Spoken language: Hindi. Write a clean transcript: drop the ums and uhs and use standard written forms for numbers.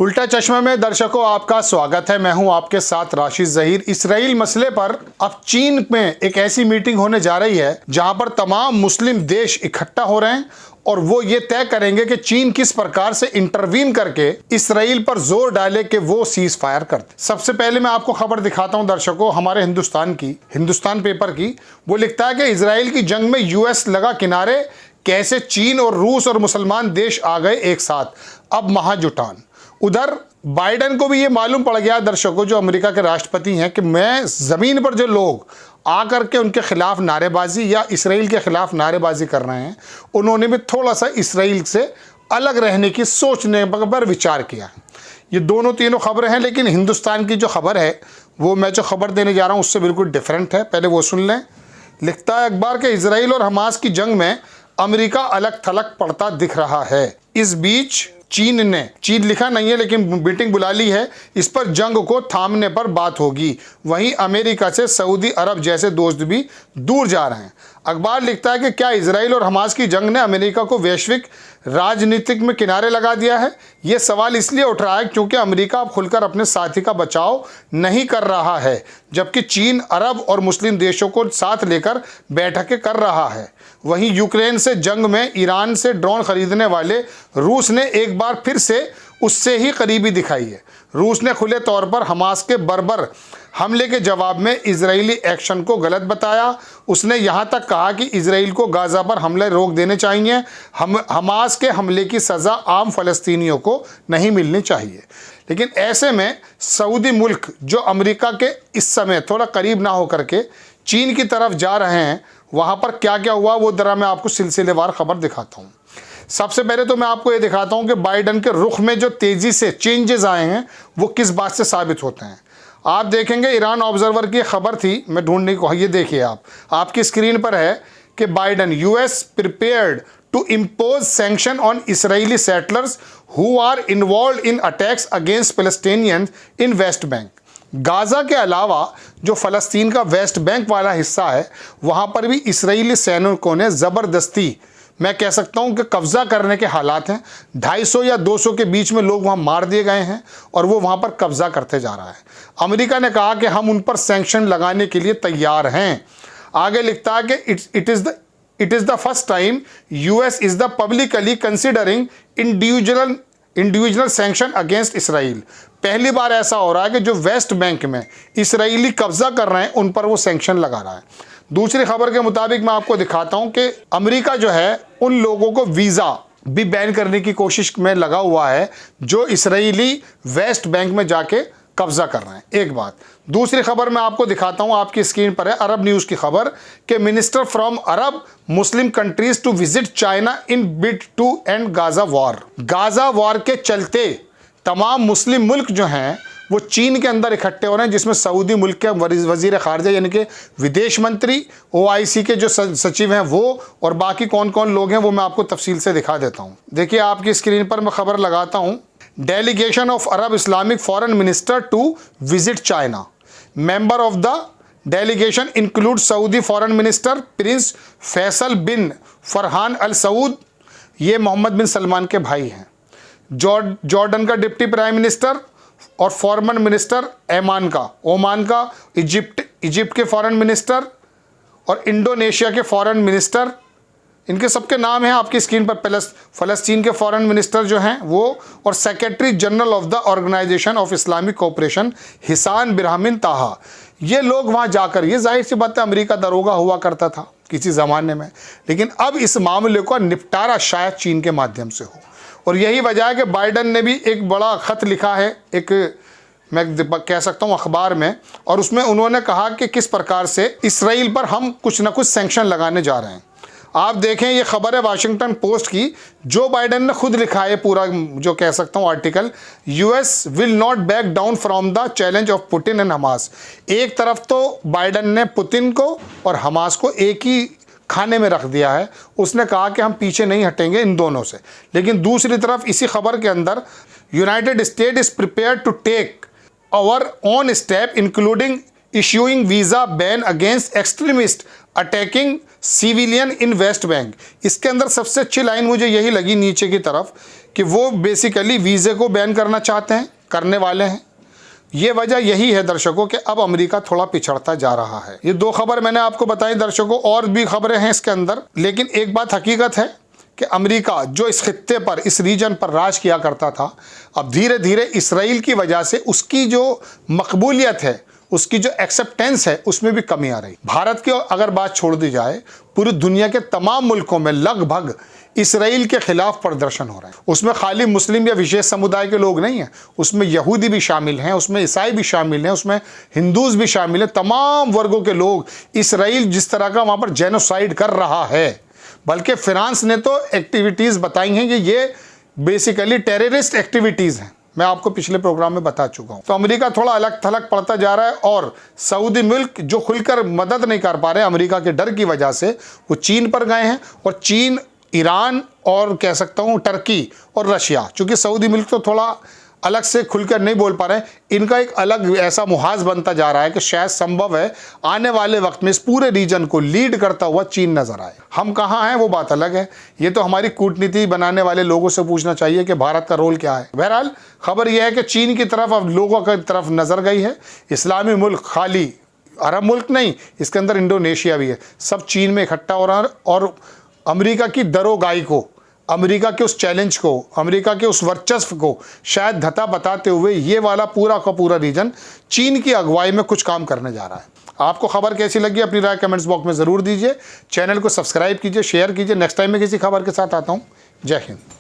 उल्टा चश्मा में दर्शकों आपका स्वागत है। मैं हूं आपके साथ राशिद जहीर। इसराइल मसले पर अब चीन में एक ऐसी मीटिंग होने जा रही है जहां पर तमाम मुस्लिम देश इकट्ठा हो रहे हैं और वो ये तय करेंगे कि चीन किस प्रकार से इंटरवीन करके इसराइल पर जोर डाले कि वो सीज फायर कर दे। सबसे पहले मैं आपको खबर दिखाता हूं दर्शकों, हमारे हिंदुस्तान पेपर की। वो लिखता है कि इसराइल की जंग में यूएस लगा किनारे, कैसे चीन और रूस और मुसलमान देश आ गए एक साथ, अब महाजुटान। उधर बाइडेन को भी ये मालूम पड़ गया दर्शकों, जो अमेरिका के राष्ट्रपति हैं, कि मैं ज़मीन पर जो लोग आकर के उनके खिलाफ नारेबाजी या इसराइल के खिलाफ नारेबाजी कर रहे हैं, उन्होंने भी थोड़ा सा इसराइल से अलग रहने की सोचने पर विचार किया। ये दोनों तीनों खबरें हैं, लेकिन हिंदुस्तान की जो खबर है वो मैं जो खबर देने जा रहा हूँ उससे बिल्कुल डिफरेंट है। पहले वो सुन लें। लिखता है अखबार के इसराइल और हमास की जंग में अमेरिका अलग थलग पड़ता दिख रहा है। इस बीच चीन लिखा नहीं है लेकिन मीटिंग बुला ली है, इस पर जंग को थामने पर बात होगी। वहीं अमेरिका से सऊदी अरब जैसे दोस्त भी दूर जा रहे हैं। अखबार लिखता है कि क्या इसराइल और हमास की जंग ने अमेरिका को वैश्विक राजनीतिक में किनारे लगा दिया है। ये सवाल इसलिए उठ रहा है क्योंकि अमेरिका अब खुलकर अपने साथी का बचाव नहीं कर रहा है, जबकि चीन अरब और मुस्लिम देशों को साथ लेकर बैठकें कर रहा है। वहीं यूक्रेन से जंग में ईरान से ड्रोन खरीदने वाले रूस ने एक बार फिर से उससे ही करीबी दिखाई है। रूस ने खुले तौर पर हमास के बर्बर हमले के जवाब में इजरायली एक्शन को गलत बताया। उसने यहाँ तक कहा कि इजराइल को गाज़ा पर हमले रोक देने चाहिए। हमास के हमले की सज़ा आम फ़लस्तीनियों को नहीं मिलनी चाहिए। लेकिन ऐसे में सऊदी मुल्क जो अमेरिका के इस समय थोड़ा करीब ना होकर के चीन की तरफ जा रहे हैं, वहाँ पर क्या क्या हुआ वो ज़रा मैं आपको सिलसिलेवार खबर दिखाता हूँ। सबसे पहले तो मैं आपको ये दिखाता हूँ कि बाइडेन के रुख में जो तेज़ी से चेंजेस आए हैं वो किस बात से साबित होते हैं। आप देखेंगे ईरान ऑब्जर्वर की खबर थी, मैं ढूंढने को, ये देखिए आपकी स्क्रीन पर है कि Biden US prepared to impose sanction on Israeli settlers who are involve in attacks against Palestinians in West Bank. Gaza के अलावा जो फ़लस्तीन का वेस्ट बैंक वाला हिस्सा है वहाँ पर भी इसराइली सैनिकों ने ज़बरदस्ती, मैं कह सकता हूँ कि कब्ज़ा करने के हालात हैं। 250 या 200 के बीच में लोग वहाँ मार दिए गए हैं और वो वहाँ पर कब्ज़ा करते जा रहा है। अमेरिका ने कहा कि हम उन पर सैंक्शन लगाने के लिए तैयार हैं। आगे लिखता है कि it is the first time US is the publicly considering individual sanction against Israel. पहली बार ऐसा हो रहा है कि जो वेस्ट बैंक में इसराइली कब्ज़ा कर रहे हैं उन पर वो सैंक्शन लगा रहा है। दूसरी खबर के मुताबिक मैं आपको दिखाता हूं कि अमेरिका जो है उन लोगों को वीज़ा भी बैन करने की कोशिश में लगा हुआ है जो इसराइली वेस्ट बैंक में जाके कब्जा कर रहे हैं। एक बात। दूसरी खबर मैं आपको दिखाता हूं, आपकी स्क्रीन पर है अरब न्यूज़ की खबर कि minister from Arab Muslim countries to visit China in bid to end Gaza war. Gaza war के चलते तमाम मुस्लिम मुल्क जो हैं वो चीन के अंदर इकट्ठे हो रहे हैं, जिसमें सऊदी मुल्क के वज़ीर ख़ारिजा यानी कि विदेश मंत्री, ओआईसी के जो सचिव हैं वो, और बाकी कौन कौन लोग हैं वो मैं आपको तफसील से दिखा देता हूँ। देखिए आपकी स्क्रीन पर मैं खबर लगाता हूँ। Delegation of Arab Islamic foreign minister to visit China. Member of the delegation include Saudi foreign minister prince Faisal bin Farhan al Saud, ये मोहम्मद बिन सलमान के भाई हैं। जॉर्डन का डिप्टी प्राइम मिनिस्टर और फॉरेन मिनिस्टर ओमान का, इजिप्ट के फॉरेन मिनिस्टर और इंडोनेशिया के फॉरेन मिनिस्टर, इनके सबके नाम हैं आपकी स्क्रीन पर। फ़लस्तीन के फॉरेन मिनिस्टर जो हैं वो, और secretary general of the Organisation of Islamic Cooperation Hissein Brahim ताहा। ये लोग वहाँ जाकर, ये जाहिर सी बात है अमेरिका दरोगा हुआ करता था किसी ज़माने में, लेकिन अब इस मामले का निपटारा शायद चीन के माध्यम से हो। और यही वजह है कि बाइडेन ने भी एक बड़ा ख़त लिखा है, एक मैं कह सकता हूँ अखबार में, और उसमें उन्होंने कहा कि किस प्रकार से इसराइल पर हम कुछ ना कुछ सैंक्शन लगाने जा रहे हैं। आप देखें ये खबर है वाशिंगटन पोस्ट की, जो बाइडेन ने खुद लिखा है पूरा, जो कह सकता हूँ article, US will not back down from the challenge of Putin and Hamas. एक तरफ तो बाइडेन ने पुतिन को और हमास को एक ही खाने में रख दिया है, उसने कहा कि हम पीछे नहीं हटेंगे इन दोनों से। लेकिन दूसरी तरफ इसी खबर के अंदर United State is prepare to take our own step including issuing visa ban against extremist attacking civilian in West Bank. इसके अंदर सबसे अच्छी लाइन मुझे यही लगी नीचे की तरफ कि वो बेसिकली वीज़े को बैन करना चाहते हैं, करने वाले हैं। ये वजह यही है दर्शकों कि अब अमेरिका थोड़ा पिछड़ता जा रहा है। ये 2 खबर मैंने आपको बताई दर्शकों, और भी खबरें हैं इसके अंदर, लेकिन एक बात हकीकत है कि अमेरिका जो इस खित्ते पर, इस रीजन पर राज किया करता था, अब धीरे धीरे इसराइल की वजह से उसकी जो मकबूलियत है, उसकी जो एक्सेप्टेंस है, उसमें भी कमी आ रही। भारत की अगर बात छोड़ दी जाए, पूरी दुनिया के तमाम मुल्कों में लगभग इसराइल के खिलाफ प्रदर्शन हो रहे हैं। उसमें खाली मुस्लिम या विशेष समुदाय के लोग नहीं हैं, उसमें यहूदी भी शामिल हैं, उसमें ईसाई भी शामिल हैं, उसमें हिंदूज भी शामिल हैं। तमाम वर्गों के लोग, इसराइल जिस तरह का वहाँ पर जेनोसाइड कर रहा है, बल्कि फ्रांस ने तो एक्टिविटीज़ बताई हैं कि ये बेसिकली टेररिस्ट एक्टिविटीज़ हैं। मैं आपको पिछले प्रोग्राम में बता चुका हूँ। तो अमेरिका थोड़ा अलग थलग पड़ता जा रहा है, और सऊदी मुल्क जो खुलकर मदद नहीं कर पा रहे अमेरिका के डर की वजह से, वो चीन पर गए हैं। और चीन, ईरान और कह सकता हूँ टर्की और रशिया, चूँकि सऊदी मुल्क तो थोड़ा अलग से खुलकर नहीं बोल पा रहे हैं, इनका एक अलग ऐसा मुहाज बनता जा रहा है कि शायद संभव है आने वाले वक्त में इस पूरे रीजन को लीड करता हुआ चीन नजर आए। हम कहाँ हैं वो बात अलग है, ये तो हमारी कूटनीति बनाने वाले लोगों से पूछना चाहिए कि भारत का रोल क्या है। बहरहाल खबर यह है कि चीन की तरफ अब लोगों की तरफ नजर गई है। इस्लामी मुल्क, खाली अरब मुल्क नहीं, इसके अंदर इंडोनेशिया भी है, सब चीन में इकट्ठा हो रहा है। और अमेरिका की दरोगाई को, अमेरिका के उस चैलेंज को, अमेरिका के उस वर्चस्व को शायद धता बताते हुए ये वाला पूरा का पूरा रीजन चीन की अगुवाई में कुछ काम करने जा रहा है। आपको खबर कैसी लगी अपनी राय कमेंट्स बॉक्स में ज़रूर दीजिए। चैनल को सब्सक्राइब कीजिए, शेयर कीजिए। नेक्स्ट टाइम मैं किसी खबर के साथ आता हूँ। जय हिंद।